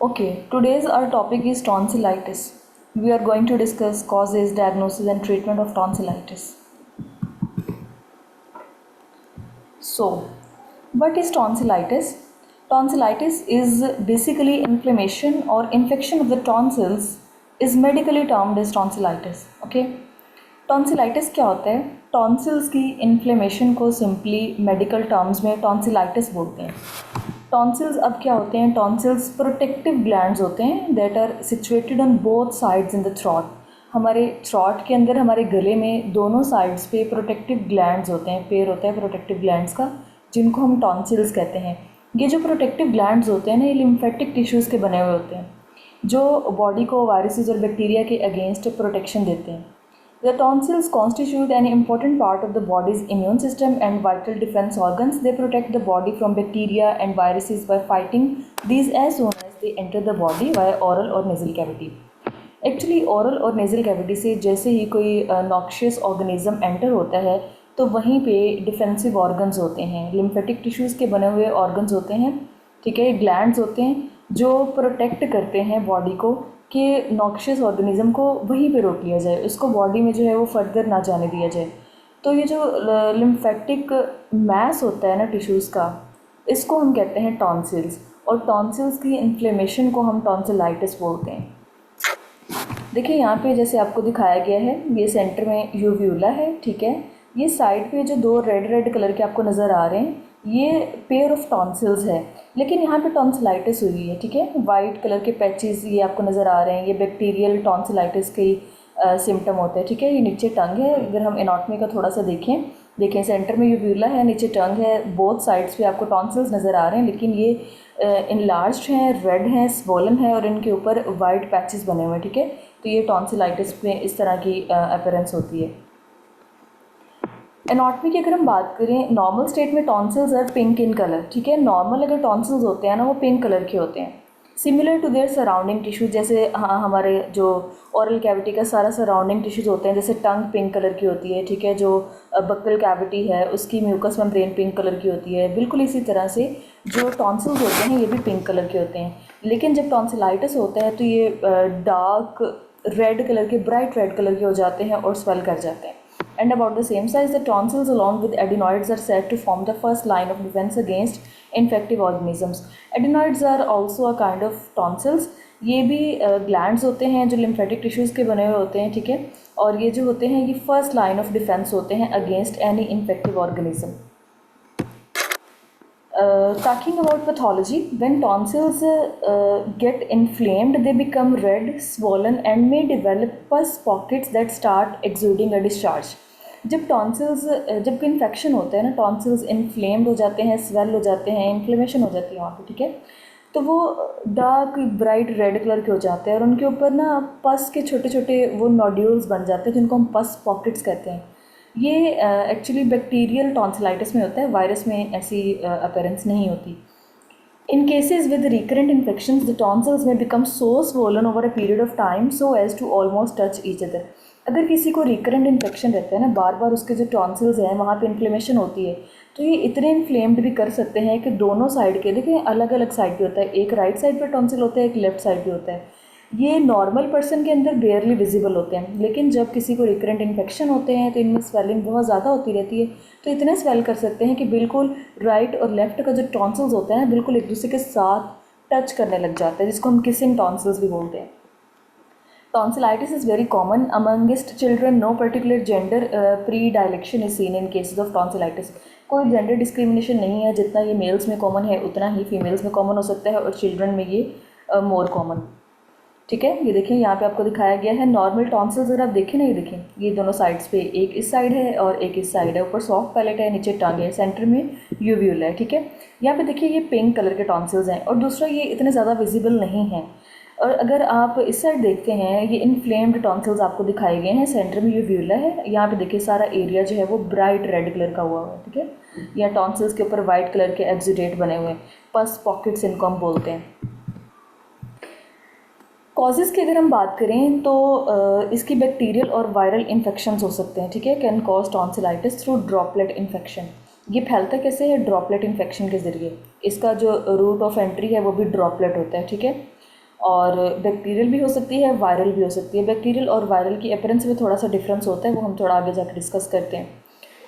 Okay, today's our topic is tonsillitis. We are going to discuss causes, diagnosis, and treatment of tonsillitis. So, what is tonsillitis? Tonsillitis is basically inflammation or infection of the tonsils is medically termed as tonsillitis. Okay, tonsillitis क्या होता है? Tonsils की inflammation को simply medical terms में tonsillitis बोलते हैं. Tonsils अब क्या होते हैं? टॉन्सिल्स प्रोटेक्टिव ग्लैंड्स होते हैं that are situated on both sides in the throat. हमारे थ्रॉट के अंदर, हमारे गले में दोनों साइड्स पे प्रोटेक्टिव ग्लैंड्स होते हैं, पेयर होता है प्रोटेक्टिव ग्लैंड्स का, जिनको हम टॉन्सिल्स कहते हैं. ये जो प्रोटेक्टिव ग्लैंड्स होते हैं ना, ये लिम्फेटिक टिश्यूज़ के बने हुए होते हैं जो बॉडी को वायरसेस और बैक्टीरिया के अगेंस्ट प्रोटेक्शन देते हैं. The tonsils constitute an important part of the body's immune system and vital defense organs. They protect the body from bacteria and viruses by fighting these as soon as they enter the body via oral or nasal cavity. Actually oral और nasal cavity से जैसे ही कोई noxious organism enter होता है तो वहीं पे defensive organs होते हैं, लिम्फेटिक टिश्यूज़ के बने हुए ऑर्गन्स होते हैं, ठीक है, ग्लैंड्स होते हैं जो प्रोटेक्ट करते हैं बॉडी को कि नॉक्शियस ऑर्गेनिज्म को वहीं पे रोक लिया जाए, उसको बॉडी में जो है वो फर्दर ना जाने दिया जाए. तो ये जो लिम्फेटिक मैस होता है ना टिश्यूज़ का, इसको हम कहते हैं टॉन्सिल्स, और टॉन्सिल्स की इन्फ्लेमेशन को हम टॉन्सिलाइटिस बोलते हैं. देखिए यहाँ पे जैसे आपको दिखाया गया है, ये सेंटर में यूव्यूला है, ठीक है, ये साइड पे जो दो रेड रेड कलर के आपको नज़र आ रहे हैं ये पेयर ऑफ टॉन्सिल्स है, लेकिन यहाँ पे टॉन्सिलाइटिस हुई है, ठीक है. वाइट कलर के पैचेस ये आपको नज़र आ रहे हैं, ये बैक्टीरियल टॉन्सिलाइटिस के सिम्टम होते हैं, ठीक है. ये नीचे टंग है, अगर हम एनाटॉमी का थोड़ा सा देखें सेंटर में यूव्यूला है, नीचे टंग है, बोथ साइड्स पे आपको टॉन्सिल्स नज़र आ रहे हैं, लेकिन ये इनलार्ज्ड हैं, रेड हैं, स्वोलन है और इनके ऊपर वाइट पैचेस बने हुए हैं, ठीक है. तो ये टॉन्सिलाइटिस में इस तरह की अपीयरेंस होती है. एनाटॉमी की अगर हम बात करें, नॉर्मल स्टेट में tonsils are pink in colour, ठीक है. नॉर्मल अगर टॉन्सिल्स होते हैं ना, वो पिंक कलर के होते हैं, similar to their surrounding tissue. जैसे हमारे जो ओरल कैविटी का सारा सराउंडिंग टिश्यूज होते हैं, जैसे टंग पिंक कलर की होती है, ठीक है, जो बक्कल कैविटी है उसकी म्यूकस मेम्ब्रेन पिंक कलर की होती है, बिल्कुल इसी तरह से जो टॉन्सिल्स होते हैं ये भी पिंक कलर के होते हैं. लेकिन जब टॉन्सिलाइटिस होता है तो ये डार्क रेड कलर के, ब्राइट रेड कलर के हो जाते हैं और स्वेल कर जाते हैं. And about the same size, the tonsils along with adenoids are said to form the first line of defense against infective organisms. Adenoids are also a kind of tonsils. ये भी ग्लैंड्स होते हैं जो lymphatic tissues के बने हुए होते हैं, ठीक है, और ये जो होते हैं ये फर्स्ट लाइन ऑफ डिफेंस होते हैं against any infective organism. Talking about pathology, when tonsils get inflamed, they become red, swollen, and may develop pus pockets that start exuding a discharge. जब टॉन्सिल्स, जब कोई इन्फेक्शन होता है ना, tonsils inflamed हो जाते हैं, स्वेल हो जाते हैं, इन्फ्लेमेशन हो जाती है वहाँ पे, ठीक है, तो वो डार्क ब्राइट रेड कलर के हो जाते हैं और उनके ऊपर ना पस के छोटे छोटे वो नोड्यूल्स बन जाते हैं जिनको हम पस पॉकेट्स कहते हैं. ये एक्चुअली बैक्टीरियल टॉन्सिलाइटिस में होता है, वायरस में ऐसी अपीयरेंस नहीं होती. In cases with recurrent infections, the tonsils may become so swollen over a period of time so as to almost touch each other. अगर किसी को रिकरेंट इन्फेक्शन रहता है ना, बार बार उसके जो टॉन्सिल्स हैं वहाँ पे इन्फ्लेमेशन होती है, तो ये इतने इन्फ्लेम्ड भी कर सकते हैं कि दोनों साइड के, देखिए अलग अलग साइड पे होता है, एक राइट साइड पे टॉन्सिल होता है, एक लेफ्ट साइड पे होता है. ये नॉर्मल पर्सन के अंदर बेयरली विजिबल होते हैं, लेकिन जब किसी को रिकरेंट इन्फेक्शन होते हैं तो इनमें स्वेलिंग बहुत ज़्यादा होती रहती है, तो इतने स्वेल कर सकते हैं कि बिल्कुल राइट और लेफ्ट का जो टॉन्सिल्स होता है ना, बिल्कुल एक दूसरे के साथ टच करने लग जाता है, जिसको हम किसिंग टॉन्सिल्स भी बोलते हैं. Tonsillitis is very common amongst children. No particular gender predilection is seen in cases of tonsillitis. कोई जेंडर डिस्क्रिमिनेशन नहीं है, जितना ये मेल्स में कॉमन है उतना ही फीमेल्स में कॉमन हो सकता है और चिल्ड्रन में ये मोर कॉमन, ठीक है. ये देखिए यहाँ पे आपको दिखाया गया है नॉर्मल टॉन्सिल्स. अगर आप देखें ना, ये देखें, ये दोनों साइड्स पे, एक इस साइड है और एक इस साइड है, ऊपर सॉफ्ट पैलेट है, नीचे टंग है, सेंटर में यूव्यूल है, ठीक है. यहाँ पे देखिए ये पिंक कलर के टॉन्सिल्स हैं और दूसरा ये इतने ज़्यादा विजिबल नहीं है. और अगर आप इस साइड देखते हैं, ये इन्फ्लेम्ड टॉन्सिल्स आपको दिखाए गए हैं, सेंटर में यूव्यूला है, यहाँ पे देखिए सारा एरिया जो है वो ब्राइट रेड कलर का हुआ है, ठीक है. यहाँ टॉन्सिल्स के ऊपर वाइट कलर के एक्सुडेट बने हुए हैं, पस पॉकेट्स इनको हम बोलते हैं. कॉजेज़ की अगर हम बात करें तो इसकी बैक्टीरियल और वायरल इन्फेक्शंस हो सकते हैं, ठीक है. Can cause tonsillitis through droplet infection. ये फैलता कैसे है? ड्रॉपलेट इन्फेक्शन के ज़रिए. इसका जो रूट ऑफ एंट्री है वो भी ड्रॉपलेट होता है, ठीक है. और बैक्टीरियल भी हो सकती है, वायरल भी हो सकती है। बैक्टीरियल और वायरल की अपीयरेंस में थोड़ा सा डिफरेंस होता है, वो हम थोड़ा आगे जाकर डिस्कस करते हैं।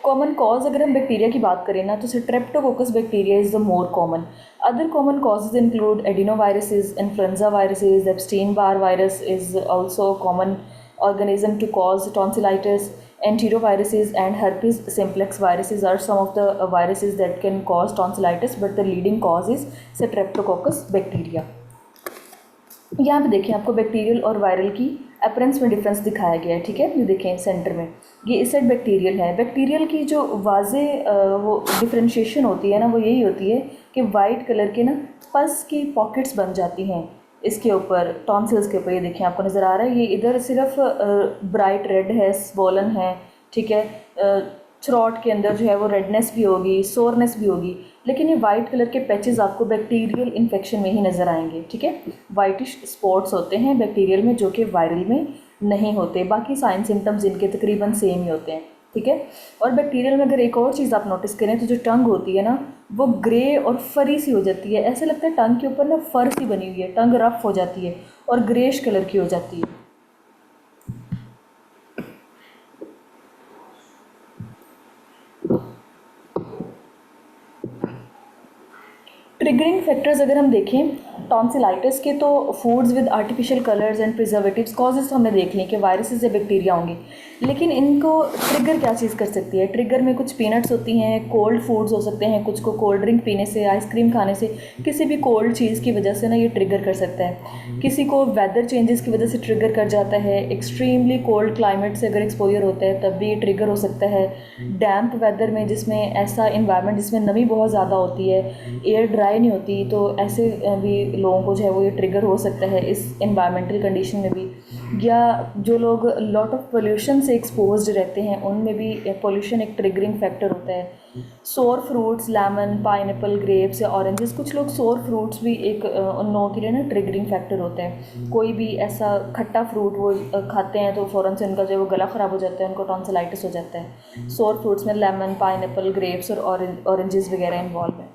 कॉमन कॉज अगर हम बैक्टीरिया की बात करें ना, तो streptococcus bacteria is the more common. Other common causes include adenoviruses, influenza viruses, Epstein Barr virus is also common organism to cause tonsillitis. Enteroviruses and herpes simplex viruses are some of the viruses that can cause tonsillitis, but the leading cause is streptococcus bacteria. यहाँ पे देखें, आपको bacterial और viral की appearance में difference दिखाया गया है, ठीक है। ये देखें सेंटर में, ये इस साइड बैक्टीरियल है। बैक्टीरियल की जो वाजे वो डिफ्रेंशिएशन होती है ना, वो यही होती है कि वाइट कलर के ना पस की पॉकेट्स बन जाती हैं इसके ऊपर, टॉन्सिल्स के ऊपर। ये देखिए आपको नज़र आ रहा है, ये इधर सिर्फ ब्राइट रेड है, स्वोलन है, ठीक है। थ्रोट के अंदर जो है वो रेडनेस भी होगी, सोरनेस भी होगी, लेकिन ये वाइट कलर के पैचेस आपको बैक्टीरियल इन्फेक्शन में ही नज़र आएंगे, ठीक है। वाइटिश स्पॉट्स होते हैं बैक्टीरियल में, जो कि वायरल में नहीं होते। बाकी साइन सिम्टम्स इनके तकरीबन सेम ही होते हैं, ठीक है। और बैक्टीरियल में अगर एक और चीज़ आप नोटिस करें तो जो टंग होती है ना, वो ग्रे और फरी सी हो जाती है। ऐसे लगता है टंग के ऊपर ना फर सी बनी हुई है, टंग रफ हो जाती है और ग्रेश कलर की हो जाती है। ट्रिगरिंग फैक्टर्स अगर हम देखें टॉन्सिलाइटिस के, तो foods with artificial colours and preservatives causes तो हमने देख ली कि वायरसेस या बैक्टीरिया होंगे, लेकिन इनको ट्रिगर क्या चीज़ कर सकती है। ट्रिगर में कुछ पीनट्स होती हैं, कोल्ड फूड्स हो सकते हैं, कुछ को कोल्ड ड्रिंक पीने से, आइसक्रीम खाने से, किसी भी कोल्ड चीज़ की वजह से ना ये ट्रिगर कर सकता है। किसी को वेदर चेंजेस की वजह से ट्रिगर कर जाता है, एक्सट्रीमली कोल्ड क्लाइमेट से अगर एक्सपोजर होता है तब भी ये ट्रिगर हो सकता है। डैम्प वेदर में, जिसमें ऐसा इन्वायरमेंट जिसमें नमी बहुत ज़्यादा होती है, एयर ड्राई नहीं होती, तो ऐसे भी लोगों को जो है वो ये ट्रिगर हो सकता है इस इन्वायरमेंटल कंडीशन में भी। या जो लोग लॉट ऑफ पोल्यूशन से एक्सपोज्ड रहते हैं, उनमें भी पोल्यूशन एक ट्रिगरिंग फैक्टर होता है। सोर फ्रूट्स, लेमन, पाइनएप्पल, ग्रेप्स या ऑरेंजेस, कुछ लोग सोर फ्रूट्स भी एक उन लोगों के लिए ना ट्रिगरिंग फैक्टर होते हैं। कोई भी ऐसा खट्टा फ्रूट वो खाते हैं तो फ़ौरन से उनका जो है वो गला ख़राब हो जाता है, उनको टॉन्सिलाइटिस हो जाता है। सोर फ्रूट्स में लेमन, पाइनएप्पल, ग्रेप्स और ऑरेंजेस वगैरह इन्वॉल्व हैं।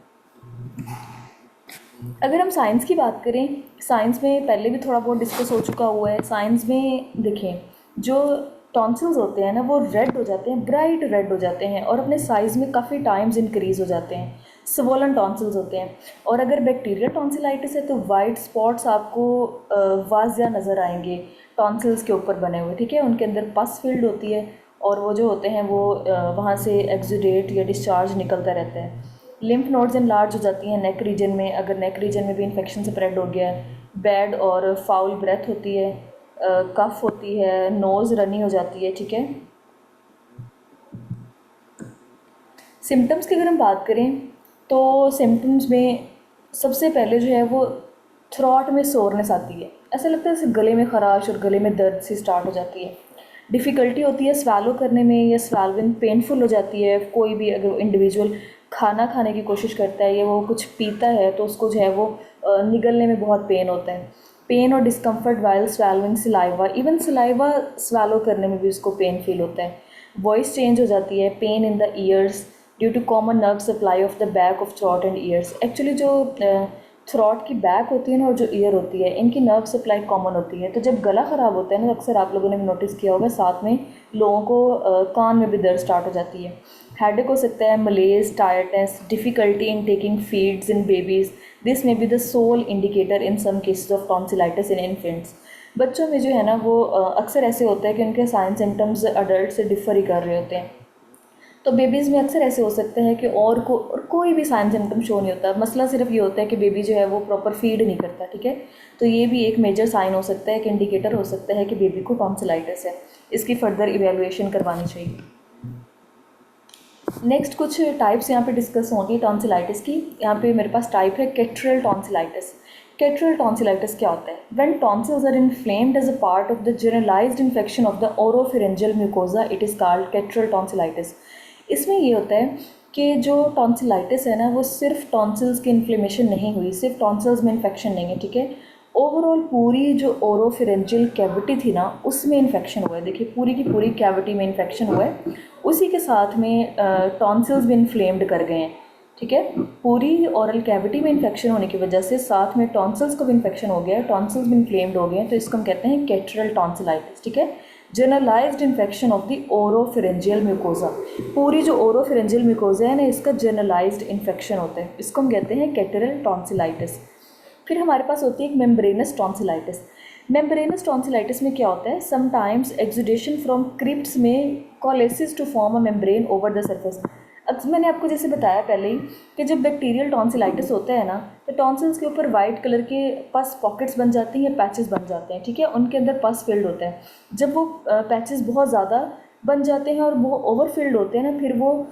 अगर हम साइंस की बात करें, साइंस में पहले भी थोड़ा बहुत डिस्कस हो चुका हुआ है। साइंस में देखें, जो टॉन्सिल्स होते हैं ना, वो रेड हो जाते हैं, ब्राइट रेड हो जाते हैं और अपने साइज़ में काफ़ी टाइम्स इंक्रीज़ हो जाते हैं। स्वोलन टॉन्सिल्स होते हैं। और अगर बैक्टीरियल टॉन्सिलाइटिस है तो वाइट स्पॉट्स आपको वाज़िया नज़र आएंगे टॉन्सिल्स के ऊपर बने हुए, ठीक है। उनके अंदर पस फील्ड होती है और वो जो होते हैं वो वहाँ से एक्सुडेट या डिस्चार्ज निकलता रहता है। लिम्फ नोड्स इनलार्ज हो जाती हैं नेक रीजन में, अगर नेक रीजन में भी इन्फेक्शन स्प्रेड हो गया है। बैड और फाउल ब्रेथ होती है, कफ होती है, नोज़ रनी हो जाती है, ठीक है। सिम्टम्स की अगर हम बात करें तो सिम्टम्स में सबसे पहले जो है वो थ्रॉट में सोरनेस आती है, ऐसा लगता है जैसे गले में खराश और गले में दर्द से स्टार्ट हो जाती है। डिफ़िकल्टी होती है स्वैलो करने में, या स्वैलविंग पेनफुल हो जाती है। कोई भी अगर इंडिविजुअल खाना खाने की कोशिश करता है या वो कुछ पीता है तो उसको जो है वो निगलने में बहुत पेन होता है। पेन और discomfort while swallowing saliva, even saliva swallow करने में भी उसको पेन फील होता है। वॉइस चेंज हो जाती है, pain in the ears due to common nerve supply of the back of throat and ears. Actually जो थ्रॉट की बैक होती है ना और जो ईयर होती है, इनकी नर्व सप्लाई कॉमन होती है। तो जब गला ख़राब होता है ना, अक्सर आप लोगों ने भी नोटिस किया होगा, साथ में लोगों को कान में भी दर्द स्टार्ट हो जाती है। हेडेक हो सकता है, malaise, tiredness, difficulty in taking feeds in babies, this may be the sole indicator in some cases of tonsillitis in infants. बच्चों में जो है ना वो अक्सर ऐसे होता है कि उनके साइन सिम्टम्स अडल्ट से डिफ़र ही कर रहे होते हैं। तो बेबीज़ में अक्सर ऐसे हो सकते हैं कि और कोई भी साइन सिम्टम शो नहीं होता। मसला सिर्फ ये होता है कि बेबी जो है वो प्रॉपर फीड नहीं करता, ठीक है। तो ये भी एक मेजर साइन हो सकता है कि इंडिकेटर हो सकता है कि बेबी को टॉन्सिलाइटिस है। इसकी फर्दर इवेलुएशन करवानी चाहिए। नेक्स्ट कुछ टाइप्स यहाँ पे डिस्कस होंगी टॉन्सिलाइटिस की। यहाँ पे मेरे पास टाइप है कैट्रल टॉन्सिलाइटिस। कैट्रल टॉन्सिलाइटिस क्या होता है? When tonsils are inflamed as a part of the generalised infection of the oropharyngeal mucosa, it is called catarrhal tonsillitis. इसमें ये होता है कि जो टॉन्सिलाइटिस है ना, वो सिर्फ टॉन्सिल्स की इन्फ्लेमेशन नहीं हुई, सिर्फ टॉन्सिल्स में इन्फेक्शन नहीं है, ठीक है। ओवरऑल पूरी जो ओरोफिरेंजियल कैविटी थी ना, उसमें इन्फेक्शन हुआ है। देखिए पूरी की पूरी कैविटी में इन्फेक्शन हुआ है, उसी के साथ में टॉन्सिल्स भी इन्फ्लेम्ड कर गए हैं। ठीक है। पूरी ओरल कैविटी में इन्फेक्शन होने की वजह से साथ में टॉन्सिल्स को भी इन्फेक्शन हो गया है, टॉन्सिल्स भी इन्फ्लेम्ड हो गए हैं, तो इसको हम कहते हैं कैटरल टॉन्सिलाइटिस। ठीक है। Generalised infection of the oropharyngeal mucosa, पूरी जो ओरोफिरेंजियल म्यूकोजा है ना, इसका जनरलाइज्ड इन्फेक्शन होता है, इसको हम कहते हैं कैटरल टॉन्सिलाइटिस। फिर हमारे पास होती है एक मेम्ब्रेनस टॉन्सिलाइटिस। मेम्ब्रेनस टॉन्सिलाइटिस में क्या होता है, समटाइम्स एक्सुडेशन फ्रॉम क्रिप्ट्स में coalesces to form a membrane over the surface. अब मैंने आपको जैसे बताया पहले ही कि जब बैक्टीरियल टॉन्सिलाइटिस होता है ना, तो टॉन्सिल्स के ऊपर वाइट कलर के पस पॉकेट्स बन जाती हैं, पैचेस बन जाते हैं। ठीक है, उनके अंदर पस फिल्ड होता है। जब वो पैचेस बहुत ज़्यादा बन जाते हैं और वो ओवर फिल्ड होते हैं ना, फिर वो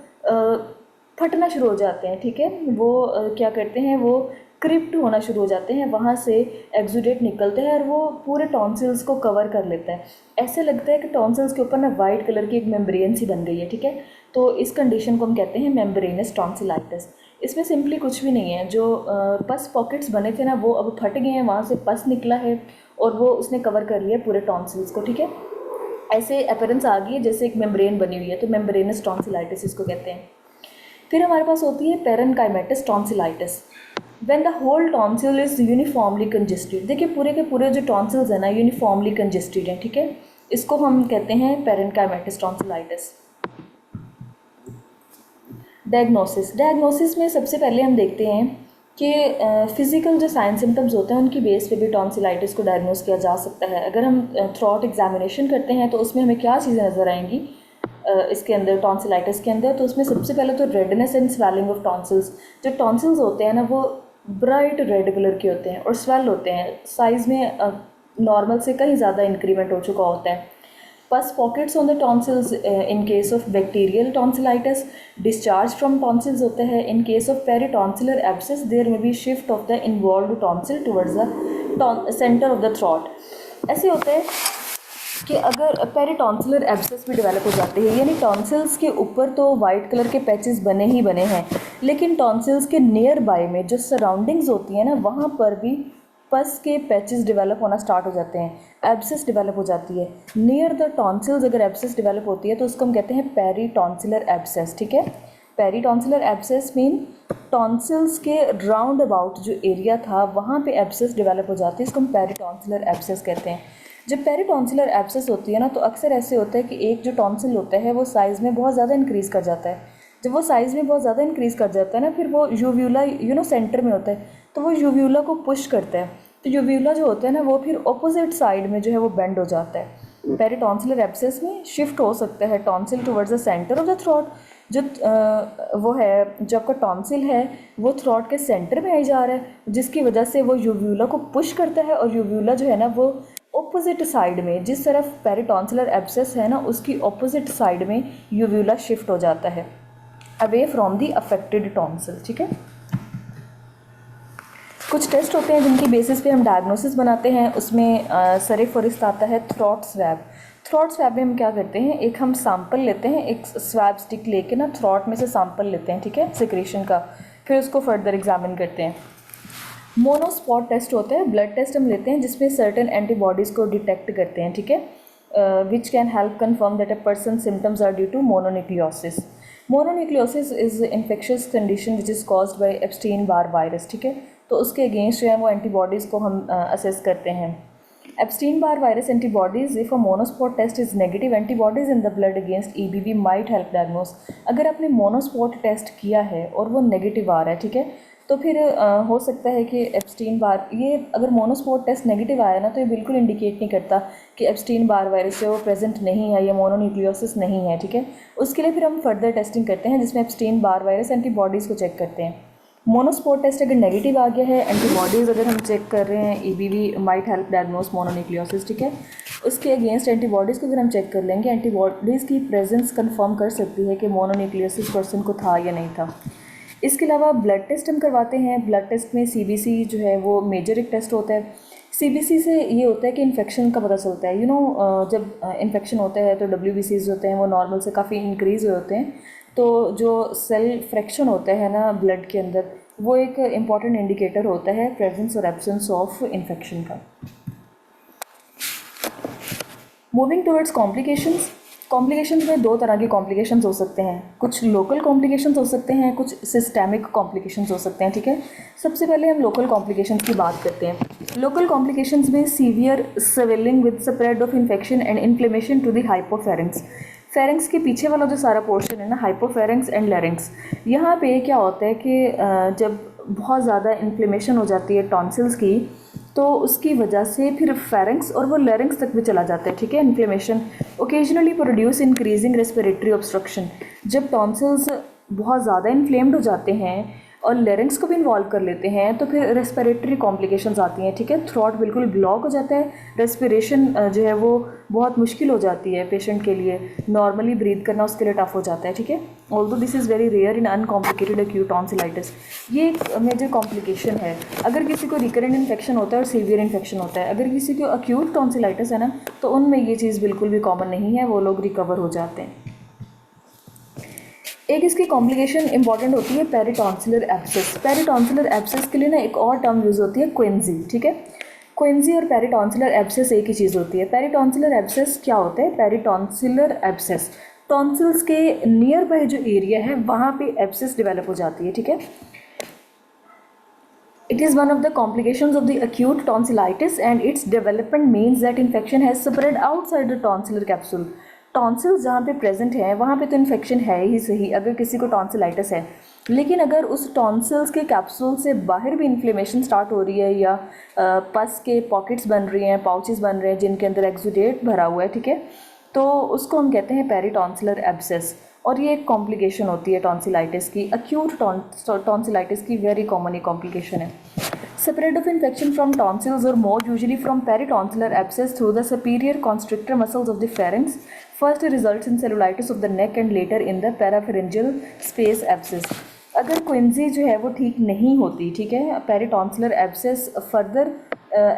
फटना शुरू हो जाते हैं। ठीक है, वो क्या करते हैं, वो क्रिप्ट होना शुरू हो जाते हैं, वहाँ से एक्सुडेट निकलते हैं और वो पूरे टॉन्सिल्स को कवर कर लेता है। ऐसे लगता है कि टॉन्सिल्स के ऊपर ना वाइट कलर की एक मेम्ब्रेन सी बन गई है। ठीक है, तो इस कंडीशन को हम कहते हैं मेम्ब्रेनस टॉन्सिलाइटिस। इसमें सिंपली कुछ भी नहीं है, जो पस पॉकेट्स बने थे ना, वो अब फट गए हैं, वहाँ से पस निकला है और वो उसने कवर कर लिया पूरे टॉन्सिल्स को। ठीक है, ऐसे अपीयरेंस आ गई है जैसे एक मेम्ब्रेन बनी हुई है, तो मेम्ब्रेनस टॉन्सिलाइटिस इसको कहते हैं। फिर हमारे पास होती है parenchymatous tonsillitis. When the whole tonsil is uniformly congested, देखिए पूरे के पूरे जो टॉन्सिल्स है ना यूनिफॉर्मली कंजेस्टेड हैं। ठीक है, इसको हम कहते हैं पेरेन्काइमेटस टॉन्सिलाइटिस। डायग्नोसिस में सबसे पहले हम देखते हैं कि फिज़िकल जो साइन सिम्टम्स होते हैं उनकी बेस पे भी टॉन्सिलाइटिस को डायग्नोस किया जा सकता है। अगर हम थ्रोट एग्जामिनेशन करते हैं तो उसमें हमें क्या चीज़ें नज़र आएंगी इसके अंदर, टॉन्सिलाइटिस के अंदर, तो उसमें सबसे पहले तो redness and swelling of tonsils. जो टॉन्सिल्स होते हैं ना, वो ब्राइट रेड कलर के होते हैं और स्वेल होते हैं, साइज़ में नॉर्मल से कहीं ज़्यादा इंक्रीमेंट हो चुका होता है। Pus pockets on the tonsils in case of bacterial tonsillitis, discharge from tonsils होते हैं। In case of peritonsillar abscess, there may be shift of the involved tonsil towards the center of the throat। ऐसे होता है कि अगर पेरिटॉन्सिलर abscess भी develop हो जाते हैं, यानी टॉन्सिल्स के ऊपर तो वाइट कलर के पैचेस बने ही बने हैं, लेकिन टॉन्सिल्स के नियर बाय में जो सराउंडिंग्स होती हैं ना, वहाँ पर भी पस के पैचेस डेवलप होना स्टार्ट हो जाते हैं, एब्सेस डेवलप हो जाती है। नियर द टॉन्सिल्स अगर एब्सेस डेवलप होती है तो उसको हम कहते हैं पेरिटॉन्सिलर एब्सेस। ठीक है, पेरिटॉन्सिलर एब्सेस मीन टॉन्सिल्स के राउंड अबाउट जो एरिया था वहाँ पे एब्सेस डेवलप हो जाती है, इसको हम पेरिटॉन्सिलर एब्सेस कहते हैं। जब पेरिटॉन्सिलर एब्सेस होती है ना, तो अक्सर ऐसे होता है कि एक जो टॉन्सिल होता है वो साइज़ में बहुत ज़्यादा इंक्रीज़ कर जाता है। जब वो साइज़ में बहुत ज़्यादा इंक्रीज़ कर जाता है ना, फिर वो यूव्यूला सेंटर में होता है, तो वो यूव्यूला को पुश करता है, तो यूव्यूला जो होता है ना, वो फिर ऑपोजिट साइड में जो है वो बेंड हो जाता है। पेरिटॉन्सिलर एब्सेस में शिफ्ट हो सकता है tonsil towards the centre of the throat. जो वो है, जो आपका टॉन्सिल है वो थ्रोट के सेंटर में आई जा रहा है, जिसकी वजह से वो यूव्यूला को पुश करता है, और यूव्यूला जो है ना वो ऑपोजिट साइड में, जिस तरफ पेरिटॉन्सिलर एब्सेस है ना, उसकी ऑपोजिट साइड में यूव्यूला शिफ्ट हो जाता है away from the affected tonsil. ठीक है, कुछ टेस्ट होते हैं जिनकी बेसिस पे हम डायग्नोसिस बनाते हैं, उसमें सरे-फहरिस्त आता है थ्रोट स्वैब। थ्रोट स्वैब में हम क्या करते हैं, एक हम सैंपल लेते हैं, एक स्वैब स्टिक लेके ना थ्रोट में से सैंपल लेते हैं, ठीक है, सिक्रेशन का, फिर उसको फर्दर एग्जामिन करते हैं। मोनोस्पॉट टेस्ट होता है, ब्लड टेस्ट हम लेते हैं जिसमें सर्टेन एंटीबॉडीज़ को डिटेक्ट करते हैं। ठीक है, which can help confirm that a person symptoms are due to mononucleosis. Mononucleosis is infectious condition which is caused by Epstein Barr virus. ठीक है, तो उसके अगेंस्ट जो है वो एंटीबॉडीज़ को हम असेस करते हैं। Epstein Barr virus antibodies, if a monospot test is negative, antibodies in the blood against EBV might help diagnose. अगर आपने मोनोस्पॉट टेस्ट किया है और वो नेगेटिव आ रहा है, ठीक है, तो फिर हो सकता है कि एप्स्टीन बार, ये अगर मोनोस्पॉट टेस्ट नेगेटिव आया ना, तो ये बिल्कुल इंडिकेट नहीं करता कि एप्स्टीन बार वायरस जो प्रेजेंट नहीं है या मोनोन्यूक्लियोसिस नहीं है। ठीक है, उसके लिए फिर हम फर्दर टेस्टिंग करते हैं जिसमें एप्स्टीन बार वायरस एंटीबॉडीज़ को चेक करते हैं। मोनोस्पॉट टेस्ट अगर नेगेटिव आ गया है, एंटीबॉडीज़ अगर हम चेक कर रहे हैं, EBV might help diagnose mononucleosis. ठीक है, उसके अगेंस्ट एंटीबॉडीज़ को अगर हम चेक कर लेंगे, एंटीबॉडीज़ की प्रेजेंस कंफर्म कर सकती है कि मोनोन्यूक्लियोसिस पर्सन को था या नहीं था। इसके अलावा ब्लड टेस्ट हम करवाते हैं। ब्लड टेस्ट में CBC जो है वो मेजर एक टेस्ट होता है। CBC से ये होता है कि इन्फेक्शन का पता चलता है। जब इन्फेक्शन होता है तो WBCs होते हैं वो नॉर्मल से काफ़ी इंक्रीज़ हुए होते हैं, तो जो सेल फ्रैक्शन होता है ना ब्लड के अंदर, वो एक इम्पॉर्टेंट इंडिकेटर होता है प्रेजेंस और एब्सेंस ऑफ इन्फेक्शन का। Moving towards complications. कॉम्प्लिकेशंस में दो तरह के कॉम्प्लिकेशंस हो सकते हैं, कुछ लोकल कॉम्प्लिकेशंस हो सकते हैं, कुछ सिस्टेमिक कॉम्प्लिकेशंस हो सकते हैं, ठीक है। सबसे पहले हम लोकल कॉम्प्लिकेशंस की बात करते हैं। लोकल कॉम्प्लिकेशंस में severe swelling with spread of infection and inflammation to the hypopharynx. Pharynx के पीछे वाला जो सारा पोर्शन है ना, हाइपोफेरेंक्स एंड लेरिंक्स, यहाँ पे क्या होता है कि जब बहुत ज़्यादा इन्फ्लेमेशन हो जाती है टॉन्सिल्स की, तो उसकी वजह से फिर फेरेंक्स और वो लेरिंक्स तक भी चला जाता है, ठीक है। Inflammation occasionally produce increasing respiratory obstruction. जब टॉन्सिल्स बहुत ज़्यादा इन्फ्लेम्ड हो जाते हैं और लेरिंक्स को भी इन्वॉल्व कर लेते हैं तो फिर रेस्पिरेटरी कॉम्प्लिकेशंस आती हैं, ठीक है। थ्रोट बिल्कुल ब्लॉक हो जाता है, रेस्पिरेशन जो है वो बहुत मुश्किल हो जाती है पेशेंट के लिए, नॉर्मली ब्रीथ करना उसके लिए टफ हो जाता है, ठीक है। Although this is very rare in uncomplicated acute tonsillitis. ये एक मेजर कॉम्प्लिकेशन है। अगर किसी को रिकरेंट इन्फेक्शन होता है और सीवियर इन्फेक्शन होता है, अगर किसी को एक्यूट टॉन्सिलाइटिस है ना, तो उनमें ये चीज़ बिल्कुल भी कॉमन नहीं है, वो लोग रिकवर हो जाते हैं। एक इसकी कॉम्प्लिकेशन इंपॉर्टेंट होती है पेरिटॉन्सिलर एब्सेस। पेरिटॉन्सिलर एब्सेस के लिए ना एक और टर्म यूज़ होती है क्विंजी, ठीक है। क्विंजी और पेरिटॉन्सिलर एब्सेस एक ही चीज़ होती है। पेरिटॉन्सिलर एब्सेस क्या होता है? पेरिटॉन्सिलर एब्सेस टॉन्सिल्स के नियर बाय जो एरिया है वहाँ पे एब्सेस डेवलप हो जाती है, ठीक है। It is one of the complications of the acute tonsillitis and its development means that infection has spread outside the tonsillar capsule. Tonsils जहाँ पे प्रेजेंट है वहाँ पे तो इन्फेक्शन है ही सही अगर किसी को टॉन्सिलाइटिस है, लेकिन अगर उस टॉन्सिल्स के कैप्सूल से बाहर भी इन्फ्लेमेशन स्टार्ट हो रही है या पस के पॉकेट्स बन रही हैं, पाउचेस बन रहे हैं जिनके अंदर एक्सुडेट भरा हुआ है, ठीक है, तो उसको हम कहते हैं पेरिटॉन्सिलर एब्सेस। और ये एक कॉम्प्लिकेशन होती है टॉन्सिलाइटिस की, एक्यूट टॉन्सिलाइटिस की वेरी कॉमन कॉम्प्लिकेशन है। Spread of infection from tonsils or more usually from peritonsillar abscess through the superior constrictor muscles of the pharynx first results in cellulitis of the neck and later in the parapharyngeal space abscess. अगर क्विंजी जो है वो ठीक नहीं होती, ठीक है, पेरिटॉन्सिलर abscess further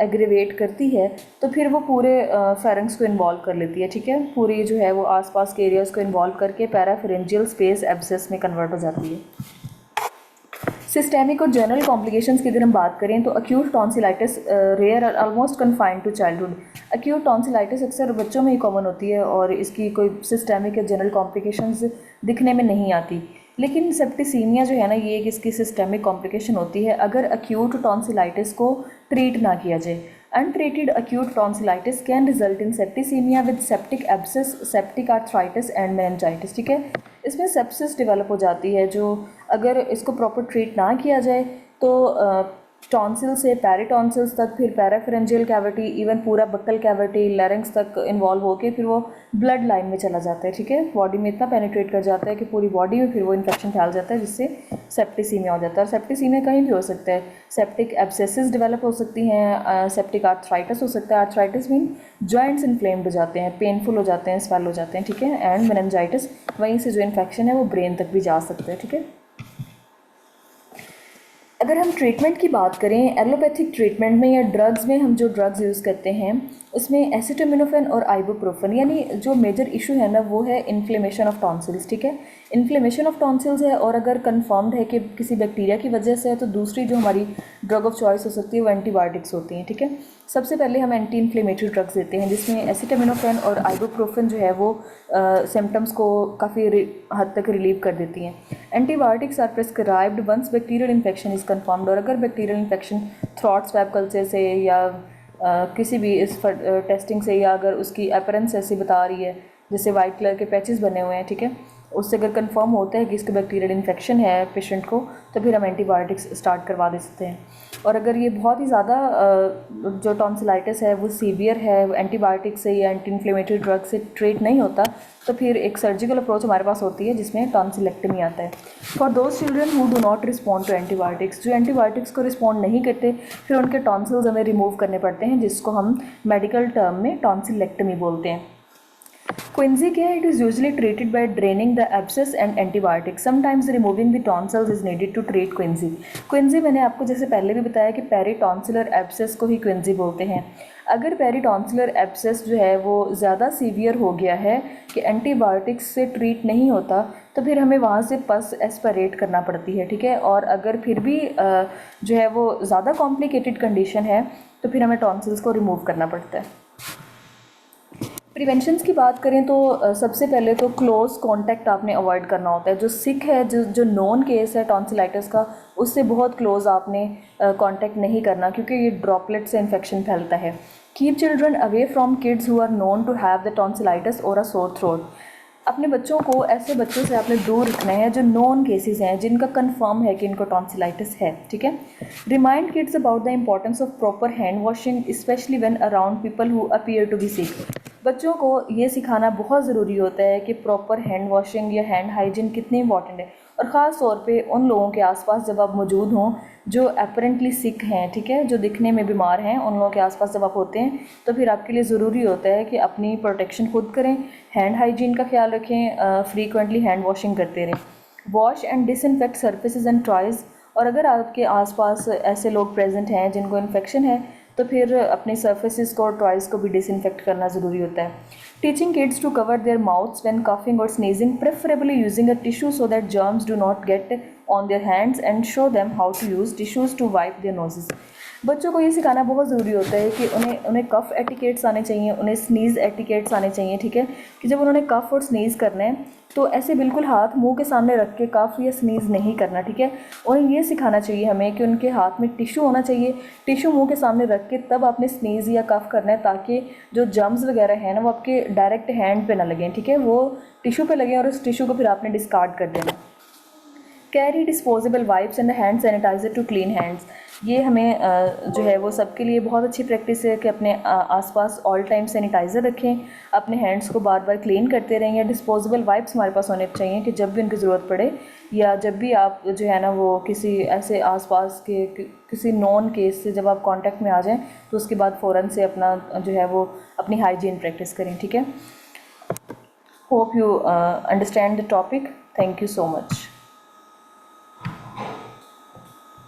aggravate करती है तो फिर वो पूरे फेरेंक्स को इन्वॉल्व कर लेती है, ठीक है, पूरी जो है वो आसपास के एरियाज़ को इन्वॉल्व करके पैराफेरेंजियल स्पेस एब्सेस में कन्वर्ट हो जाती है। सिस्टेमिक और जनरल कॉम्प्लिकेशंस की अगर हम बात करें तो अक्यूट टॉन्सिलाइटिस रेयर और almost confined to childhood. Acute tonsillitis अक्सर बच्चों में ही कॉमन होती है और इसकी कोई सिस्टेमिक या जनरल कॉम्प्लिकेशंस दिखने में नहीं आती, लेकिन सेप्टिसीमिया जो है ना ये एक इसकी सिस्टेमिक कॉम्प्लिकेशन होती है अगर अक्यूट टॉन्सिलाइटिस को ट्रीट ना किया जाए। Untreated acute tonsillitis can result in septicemia with septic abscess, septic arthritis and meningitis, ठीक है। इसमें सेप्सिस डेवलप हो जाती है जो अगर इसको प्रॉपर ट्रीट ना किया जाए तो टॉन्सिल से पेरिटॉन्सिल्स तक, फिर पैराफेरेंजियल कैविटी, इवन पूरा बक्कल कैविटी, लैरिंक्स तक इन्वॉल्व होके फिर वो ब्लड लाइन में चला जाता है, ठीक है, बॉडी में इतना पेनिट्रेट कर जाता है कि पूरी बॉडी में फिर वो इन्फेक्शन फैल जाता है जिससे सेप्टिसीमिया हो जाता है। और सेप्टिसीमिया कहीं भी हो सकता है, सेप्टिक एब्सेसिस डेवलप हो सकती हैं, सेप्टिक आर्थराइटिस हो सकता है, आर्थराइटिस मीन जॉइंट्स इन्फ्लेम्ड हो जाते हैं, पेनफुल हो जाते हैं, स्वेल हो जाते हैं, ठीक है, एंड मेनिंजाइटिस वहीं से जो इन्फेक्शन है वो ब्रेन तक भी जा सकता है, ठीक है। अगर हम ट्रीटमेंट की बात करें, एलोपैथिक ट्रीटमेंट में या ड्रग्स में हम जो ड्रग्स यूज़ करते हैं उसमें एसिटामिनोफेन और आइबुप्रोफेन, यानी जो मेजर इशू है ना वो है इन्फ्लेमेशन ऑफ टॉन्सिल्स, ठीक है, इन्फ्लेमेशन ऑफ टॉन्सिल्स है और अगर कंफर्म्ड है कि किसी बैक्टीरिया की वजह से है तो दूसरी जो हमारी ड्रग ऑफ चॉइस हो सकती है वो एंटीबायोटिक्स होती हैं, ठीक है। सबसे पहले हम एंटी इन्फ्लेमेटरी ड्रग्स देते हैं जिसमें एसिटामिनोफेन और आइबुप्रोफेन जो है वो सिम्टम्स को काफ़ी हद तक रिलीव कर देती हैं। Antibiotics are prescribed once bacterial infection is confirmed, और अगर bacterial infection throat swab culture से या किसी भी इस टेस्टिंग से या अगर उसकी अपरेंस ऐसी बता रही है जैसे वाइट कलर के पैचेस बने हुए हैं, ठीक है, उससे अगर कंफर्म होता है कि इसका बैक्टीरियल इन्फेक्शन है पेशेंट को तो फिर हम एंटीबायोटिक्स स्टार्ट करवा दे सकते हैं। और अगर ये बहुत ही ज़्यादा जो टॉन्सिलाइटिस है वो सीवियर है, एंटीबायोटिक्स से या एंटी इन्फ्लेमेटरी ड्रग से ट्रीट नहीं होता तो फिर एक सर्जिकल अप्रोच हमारे पास होती है जिसमें टॉन्सिलेक्टमी आता है। For those children who do not respond to antibiotics, जो एंटीबायोटिक्स को रिस्पॉन्ड नहीं करते फिर उनके टॉन्सिल्स हमें रिमूव करने पड़ते हैं जिसको हम मेडिकल टर्म में टॉन्सिलेक्टमी बोलते हैं। Quinsy care, it is usually treated by draining the abscess and antibiotics. Sometimes removing the tonsils is needed to treat quinsy. Quinsy मैंने आपको जैसे पहले भी बताया कि पेरिटॉन्सिलर एब्सेस को ही क्विंजी बोलते हैं। अगर पेरिटॉन्सिलर एब्सेस जो है वो ज़्यादा सीवियर हो गया है कि एंटीबायोटिक्स से ट्रीट नहीं होता तो फिर हमें वहाँ से पस एस्पिरेट करना पड़ती है, ठीक है। और अगर फिर भी जो है वो ज़्यादा कॉम्प्लिकेटेड कंडीशन है तो फिर हमें टॉन्सिल्स को रिमूव करना पड़ता है। प्रिवेंशंस की बात करें तो सबसे पहले तो क्लोज कांटेक्ट आपने अवॉइड करना होता है। जो सिक है, जो नॉन केस है टॉन्सिलाइटिस का, उससे बहुत क्लोज आपने कांटेक्ट नहीं करना, क्योंकि ये ड्रॉपलेट से इन्फेक्शन फैलता है। Keep children away from kids who are known to have the tonsillitis और अ सोर थ्रोट। अपने बच्चों को ऐसे बच्चों से आपने दूर रखना है जो नॉन केसेस हैं, जिनका कंफर्म है कि इनको टॉन्सिलाइटिस है, ठीक है। Remind kids about the importance of proper hand washing, especially when around people who appear to be sick. बच्चों को ये सिखाना बहुत ज़रूरी होता है कि प्रॉपर हैंड वॉशिंग या हैंड हाइजीन कितनी इंपॉर्टेंट है, और ख़ास तौर पे उन लोगों के आसपास जब आप मौजूद हों जो अपेरेंटली सिक हैं, ठीक है, जो दिखने में बीमार हैं, उन लोगों के आसपास जब आप होते हैं तो फिर आपके लिए ज़रूरी होता है कि अपनी प्रोटेक्शन खुद करें, हैंड हाइजीन का ख्याल रखें, फ्रीक्वेंटली हैंड वॉशिंग करते रहें। Wash and disinfect surfaces and toys. और अगर आपके आसपास ऐसे लोग प्रेजेंट हैं जिनको इन्फेक्शन है, तो फिर अपने सर्फेसिस को और टॉयज़ को भी डिसइंफेक्ट करना ज़रूरी होता है। Teaching kids to cover their mouths when coughing और sneezing, preferably using a tissue so that germs do not get on their hands, and show them how to use tissues to wipe their noses. बच्चों को ये सिखाना बहुत ज़रूरी होता है कि उन्हें कफ़ एटिकेट्स आने चाहिए, उन्हें स्नीज़ एटिकेट्स आने चाहिए, ठीक है, कि जब उन्होंने कफ़ और स्नीज़ करना है तो ऐसे बिल्कुल हाथ मुंह के सामने रख के कफ़ या स्नीज़ नहीं करना, ठीक है। उन्हें ये सिखाना चाहिए हमें कि उनके हाथ में टिश्यू होना चाहिए, टिश्यू मुंह के सामने रख के तब आपने स्नीज़ या कफ़ करना है, ताकि जो जर्म्स वगैरह हैं ना वो आपके डायरेक्ट हैंड पे ना लगें, ठीक है, वो टिश्यू पे लगें और उस टिश्यू को फिर आपने डिस्कार्ड कर देना। Carry disposable wipes and hand sanitiser to clean hands. ये हमें जो है वो सबके लिए बहुत अच्छी प्रैक्टिस है कि अपने आसपास ऑल टाइम सैनिटाइज़र रखें, अपने हैंड्स को बार बार क्लीन करते रहें, या डिस्पोजेबल वाइप्स हमारे पास होने चाहिए कि जब भी उनकी ज़रूरत पड़े, या जब भी आप जो है ना वो किसी ऐसे आसपास के किसी नॉन केस से जब आप कांटेक्ट में आ जाएं तो उसके बाद फ़ौरन से अपना जो है वो अपनी हाइजीन प्रैक्टिस करें, ठीक है। Hope you understand the topic. Thank you so much.